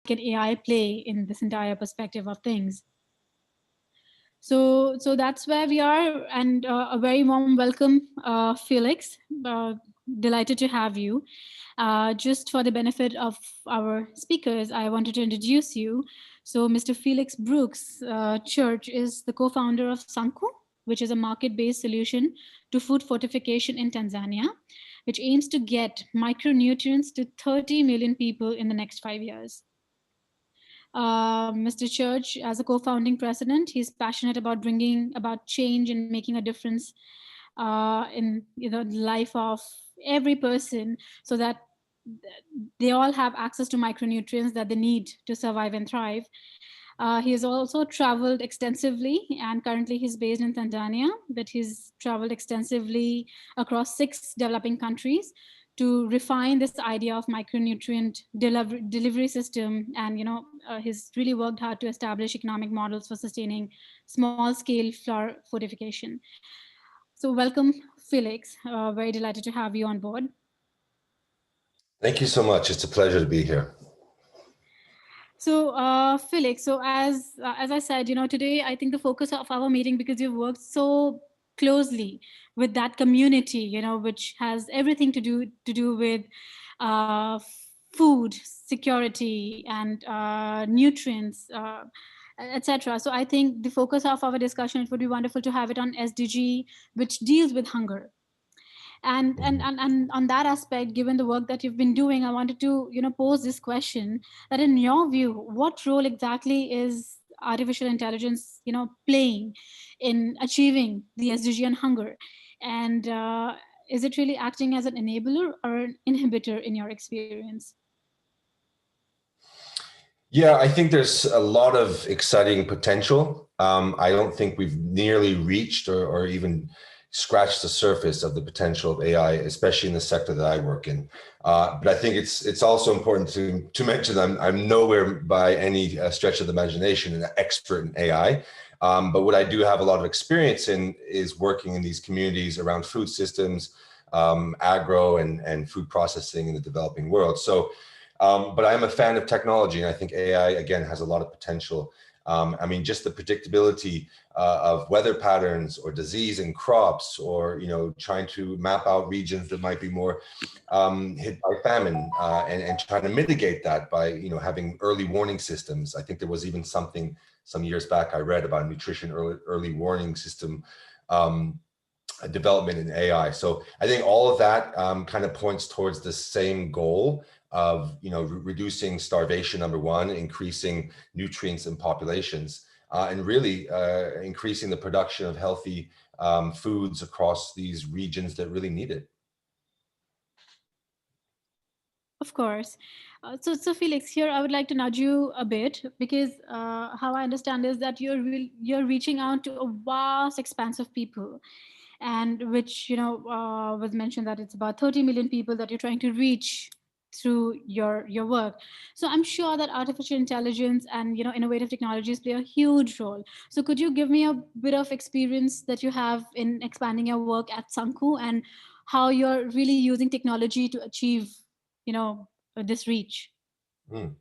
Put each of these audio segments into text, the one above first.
can AI play in this entire perspective of things? So that's where we are, and a very warm welcome, Felix. Delighted to have you. Just for the benefit of our speakers, I wanted to introduce you. So, Mr. Felix Brooks Church is the co-founder of Sanku, which is a market-based solution to food fortification in Tanzania, which aims to get micronutrients to 30 million people in the next 5 years. Mr. Church, as a co-founding president, he's passionate about bringing about change and making a difference in the life of every person, so that they all have access to micronutrients that they need to survive and thrive. He has also traveled extensively, and currently he's based in Tanzania, but he's traveled extensively across 6 developing countries to refine this idea of micronutrient delivery system. And he's really worked hard to establish economic models for sustaining small scale flour fortification. So welcome, Felix. Very delighted to have you on board. Thank you so much. It's a pleasure to be here. So, Felix, so as I said, today I think the focus of our meeting, because you've worked so closely with that community, which has everything to do with uh, food security and nutrients, etc. So, I think the focus of our discussion, it would be wonderful to have it on SDG, which deals with hunger. And on that aspect, given the work that you've been doing, I wanted to pose this question, that in your view, what role exactly is artificial intelligence playing in achieving the SDG on hunger, and is it really acting as an enabler or an inhibitor in your experience? Yeah, I think there's a lot of exciting potential. I don't think we've nearly reached or even scratched the surface of the potential of AI, especially in the sector that I work in. But I think it's also important to mention I'm nowhere by any stretch of the imagination an expert in AI. But what I do have a lot of experience in is working in these communities around food systems, agro and food processing in the developing world. So, but I'm a fan of technology, and I think AI, again, has a lot of potential. I mean, just the predictability of weather patterns or disease in crops, or trying to map out regions that might be more hit by famine, and trying to mitigate that by having early warning systems. I think there was even something some years back I read about nutrition early warning system development in AI. So I think all of that kind of points towards the same goal of reducing starvation, number one, increasing nutrients in populations, and really increasing the production of healthy foods across these regions that really need it. Of course. So Felix, here I would like to nudge you a bit, because how I understand is that you're reaching out to a vast expanse of people, and which was mentioned that it's about 30 million people that you're trying to reach through your work. So I'm sure that artificial intelligence and innovative technologies play a huge role. So could you give me a bit of experience that you have in expanding your work at Sanku, and how you're really using technology to achieve this reach? Mm.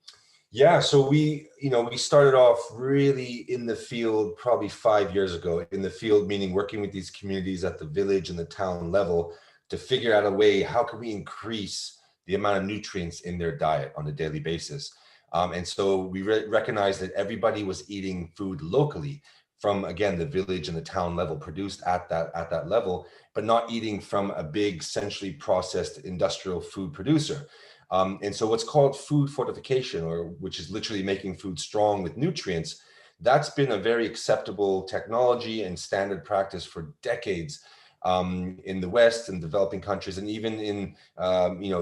Yeah, so we started off really in the field probably 5 years ago, in the field, meaning working with these communities at the village and the town level to figure out a way, how can we increase the amount of nutrients in their diet on a daily basis? And so we recognized that everybody was eating food locally from, again, the village and the town level, produced at that level, but not eating from a big centrally processed industrial food producer. And so what's called food fortification, or which is literally making food strong with nutrients, that's been a very acceptable technology and standard practice for decades in the West and developing countries, and even in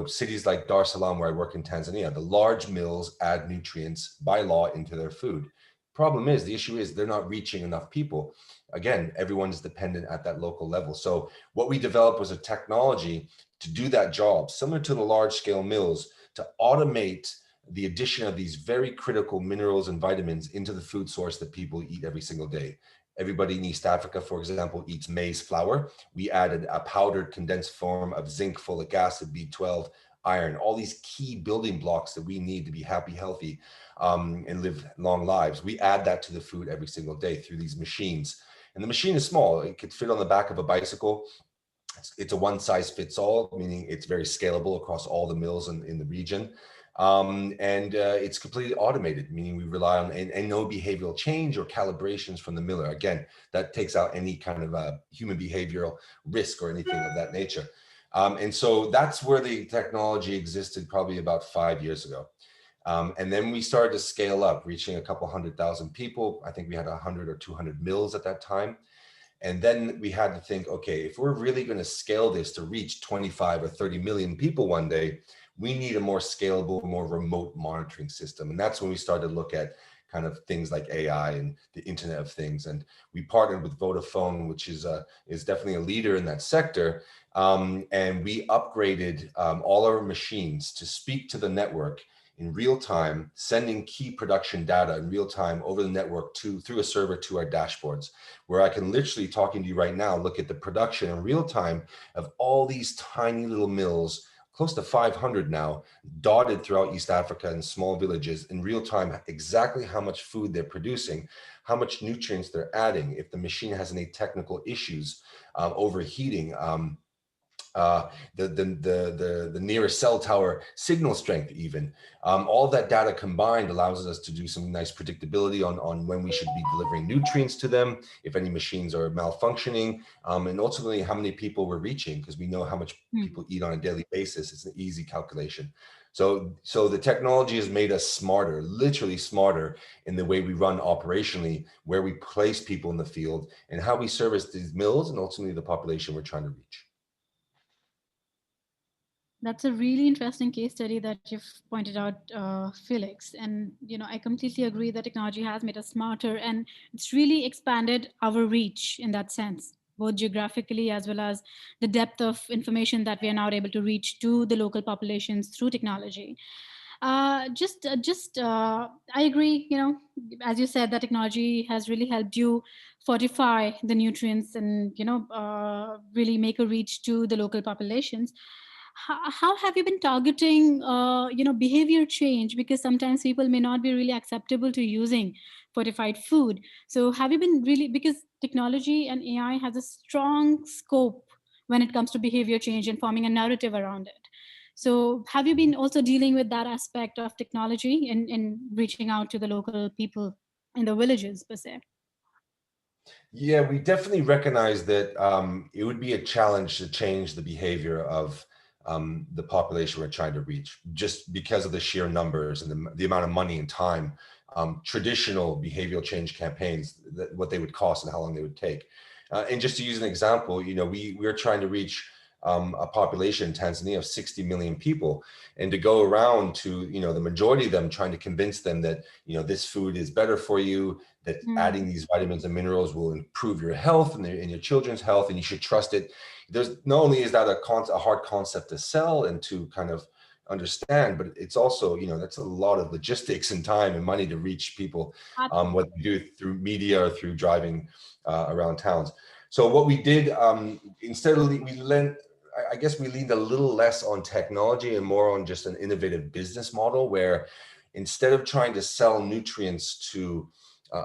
cities like Dar es Salaam, where I work in Tanzania. The large mills add nutrients by law into their food. The issue is they're not reaching enough people. Again, everyone's dependent at that local level. So what we developed was a technology to do that job, similar to the large scale mills, to automate the addition of these very critical minerals and vitamins into the food source that people eat every single day. Everybody in East Africa, for example, eats maize flour. We added a powdered condensed form of zinc, folic acid, B12, iron, all these key building blocks that we need to be happy, healthy, and live long lives. We add that to the food every single day through these machines. And the machine is small. It could fit on the back of a bicycle. It's a one size fits all, meaning it's very scalable across all the mills in the region. And it's completely automated, meaning we rely on and no behavioral change or calibrations from the miller. Again, that takes out any kind of human behavioral risk or anything of that nature. And so that's where the technology existed probably about 5 years ago. And then we started to scale up, reaching a couple 100,000 people. I think we had 100 or 200 mills at that time. And then we had to think, okay, if we're really going to scale this to reach 25 or 30 million people one day, we need a more scalable, more remote monitoring system. And that's when we started to look at kind of things like AI and the Internet of Things. And we partnered with Vodafone, which is definitely a leader in that sector. And we upgraded all our machines to speak to the network in real time, sending key production data in real time over the network through a server to our dashboards, where I can literally, talking to you right now, look at the production in real time of all these tiny little mills, close to 500 now, dotted throughout East Africa in small villages in real time, exactly how much food they're producing, how much nutrients they're adding, if the machine has any technical issues, overheating, the nearest cell tower signal strength even. All that data combined allows us to do some nice predictability on when we should be delivering nutrients to them, if any machines are malfunctioning, and ultimately how many people we're reaching, because we know how much people eat on a daily basis. It's an easy calculation. So the technology has made us smarter, literally smarter in the way we run operationally, where we place people in the field, and how we service these mills and ultimately the population we're trying to reach. That's a really interesting case study that you've pointed out, Felix. And I completely agree that technology has made us smarter, and it's really expanded our reach in that sense, both geographically as well as the depth of information that we are now able to reach to the local populations through technology. I agree. As you said, that technology has really helped you fortify the nutrients and really make a reach to the local populations. How have you been targeting behavior change, because sometimes people may not be really acceptable to using fortified food? So have you been really, because technology and AI has a strong scope when it comes to behavior change and forming a narrative around it. So have you been also dealing with that aspect of technology in reaching out to the local people in the villages per se? Yeah, we definitely recognize that it would be a challenge to change the behavior of the population we're trying to reach, just because of the sheer numbers and the amount of money and time. Traditional behavioral change campaigns, what they would cost and how long they would take. And just to use an example, we're trying to reach a population in Tanzania of 60 million people, and to go around to the majority of them, trying to convince them that this food is better for you, that adding Mm, these vitamins and minerals will improve your health and your children's health, and you should trust it. There's not only is that a hard concept to sell and to kind of understand, but it's also that's a lot of logistics and time and money to reach people, what absolutely. we do through media or through driving around towns. So what we did, instead of we lent, I guess we leaned a little less on technology and more on just an innovative business model, where instead of trying to sell nutrients to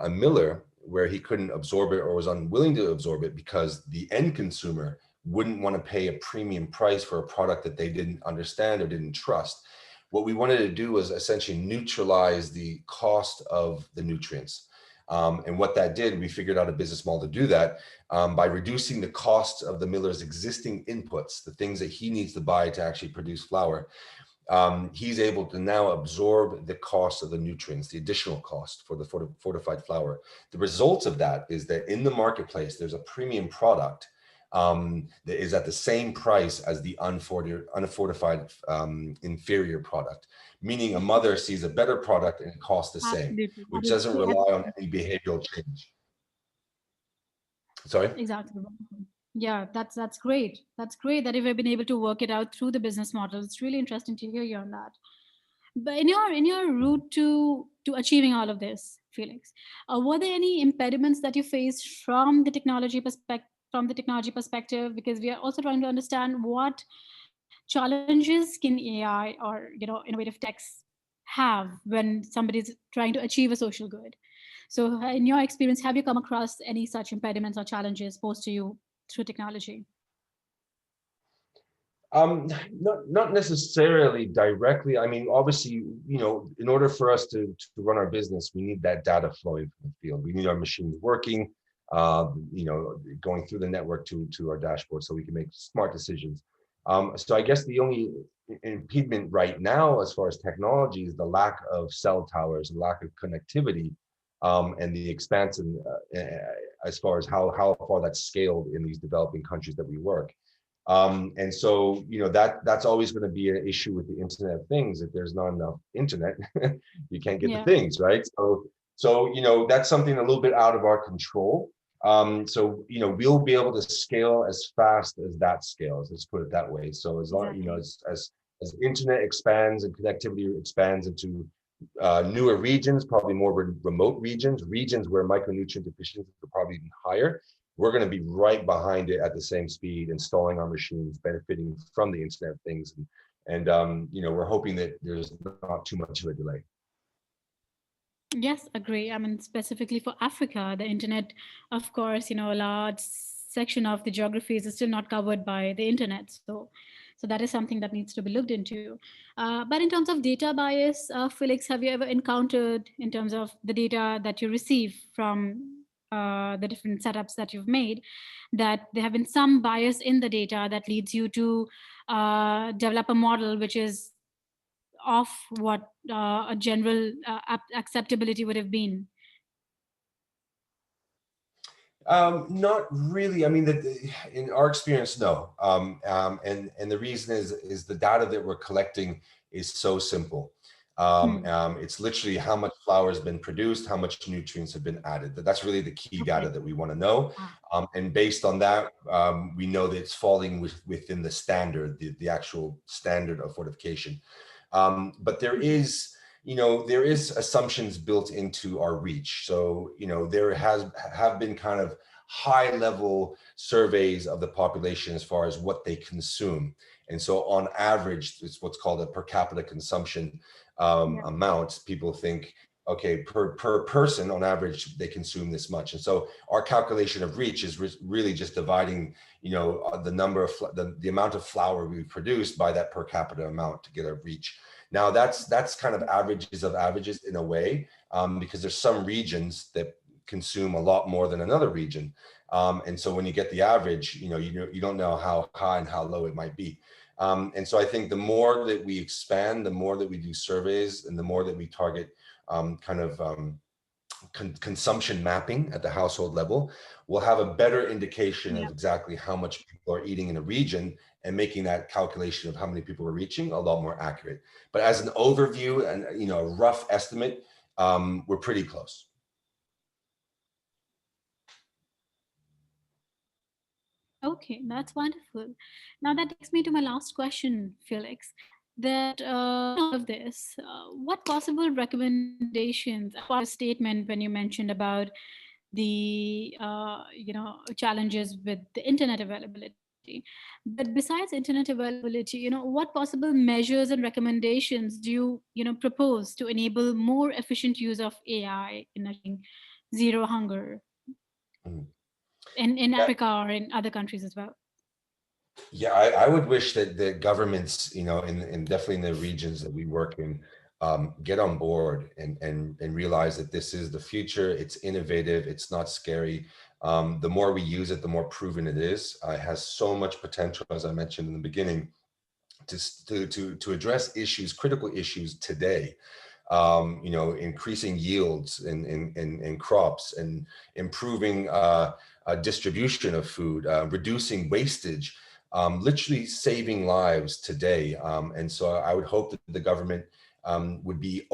a miller where he couldn't absorb it or was unwilling to absorb it because the end consumer wouldn't want to pay a premium price for a product that they didn't understand or didn't trust. What we wanted to do was essentially neutralize the cost of the nutrients. And what that did, we figured out a business model to do that, by reducing the cost of the miller's existing inputs, the things that he needs to buy to actually produce flour. He's able to now absorb the cost of the nutrients, the additional cost for the fortified flour. The result of that is that in the marketplace, there's a premium product that is at the same price as the unfortified inferior product, meaning a mother sees a better product and it costs the same, Absolutely. That which is doesn't the rely on essence. any behavioral change. Sorry? Exactly. Yeah, that's great. That's great that you've been able to work it out through the business model. It's really interesting to hear you on that. But in your route to achieving all of this, Felix, were there any impediments that you faced from the technology perspective? Because we are also trying to understand what challenges can AI or innovative techs have when somebody's trying to achieve a social good? So, in your experience, have you come across any such impediments or challenges posed to you through technology? Not necessarily directly. I mean, obviously, in order for us to run our business, we need that data flowing from the field. We need our machines working, going through the network to our dashboard so we can make smart decisions. So I guess the only impediment right now, as far as technology, is the lack of cell towers, lack of connectivity, and the expansion as far as how far that's scaled in these developing countries that we work. And so, that's always going to be an issue with the Internet of Things. If there's not enough internet, you can't get the Yeah. things, right? So that's something a little bit out of our control. We'll be able to scale as fast as that scales. Let's put it that way. So as long, Exactly. as internet expands and connectivity expands into newer regions, probably more remote regions where micronutrient deficiencies are probably even higher, we're going to be right behind it at the same speed, installing our machines, benefiting from the Internet of Things, and we're hoping that there's not too much of a delay. Yes, agree. I mean, specifically for Africa, the internet, of course, a large section of the geographies is still not covered by the internet. So that is something that needs to be looked into. But in terms of data bias, Felix, have you ever encountered in terms of the data that you receive from the different setups that you've made, that there have been some bias in the data that leads you to develop a model which is of what a general acceptability would have been? Not really. I mean, in our experience, no. And the reason is the data that we're collecting is so simple. Hmm. It's literally how much flour has been produced, how much nutrients have been added. That's really the key data Okay. that we want to know. Ah, And based on that, we know that it's falling within the standard, the actual standard of fortification. But there is assumptions built into our reach. So, there have been kind of high level surveys of the population as far as what they consume. And so on average, it's what's called a per capita consumption yeah. amount. People think, okay, per person on average, they consume this much. And so our calculation of reach is really just dividing, the number of the amount of flour we produce by that per capita amount to get a reach. Now that's kind of averages of averages in a way, because there's some regions that consume a lot more than another region, and so when you get the average, you don't know how high and how low it might be, and so I think the more that we expand, the more that we do surveys, and the more that we target kind of consumption mapping at the household level, we'll have a better indication Yeah. of exactly how much people are eating in a region, and making that calculation of how many people we're reaching a lot more accurate. But as an overview and a rough estimate, we're pretty close. Okay, that's wonderful. Now that takes me to my last question, Felix. That all of this, what possible recommendations, as part of your statement when you mentioned about the challenges with the internet availability, but besides internet availability, what possible measures and recommendations do you propose to enable more efficient use of AI in achieving zero hunger Mm. in Yeah, Africa or in other countries as well? yeah, I would wish that the governments, in definitely in the regions that we work in, get on board and realize that this is the future. It's innovative. It's not scary. The more we use it, the more proven it is. It has so much potential, as I mentioned in the beginning, to address issues, critical issues today. Increasing yields in crops, and improving distribution of food, reducing wastage, literally saving lives today. And so I would hope that the government would be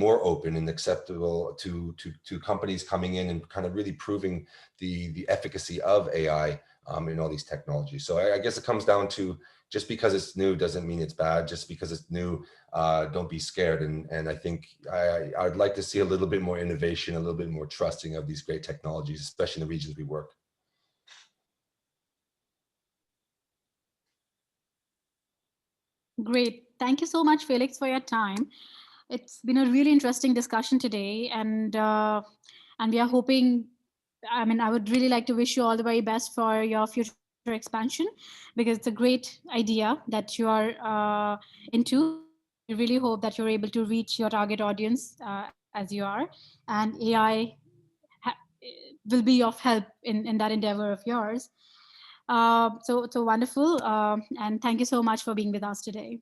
more open and acceptable to companies coming in and kind of really proving the efficacy of AI in all these technologies. So I guess it comes down to, just because it's new doesn't mean it's bad. Just because it's new, don't be scared. And I think I'd like to see a little bit more innovation, a little bit more trusting of these great technologies, especially in the regions we work. Great. Thank you so much, Felix, for your time. It's been a really interesting discussion today, and we are hoping. I mean, I would really like to wish you all the very best for your future expansion, because it's a great idea that you are into, and we really hope that you're able to reach your target audience as you are, and AI ha- will be of help in that endeavor of yours. So wonderful, and thank you so much for being with us today.